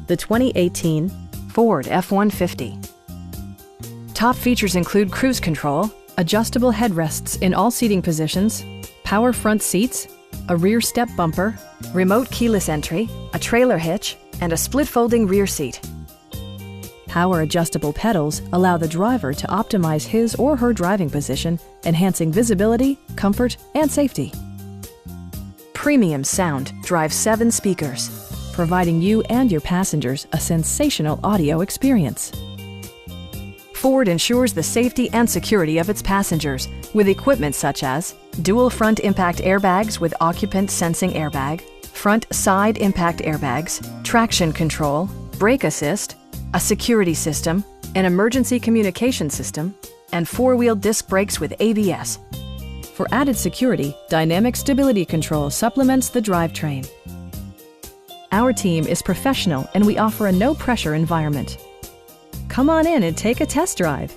the 2018 Ford F-150. Top features include cruise control, adjustable headrests in all seating positions, power front seats, a rear step bumper, remote keyless entry, a trailer hitch, and a split folding rear seat. Power adjustable pedals allow the driver to optimize his or her driving position, enhancing visibility, comfort, and safety. Premium sound drives 7 speakers, providing you and your passengers a sensational audio experience. Ford ensures the safety and security of its passengers with equipment such as dual front impact airbags with occupant sensing airbag, front side impact airbags, traction control, brake assist, a security system, an emergency communication system, and 4-wheel disc brakes with ABS. For added security, dynamic stability control supplements the drivetrain. Our team is professional and we offer a no-pressure environment. Come on in and take a test drive.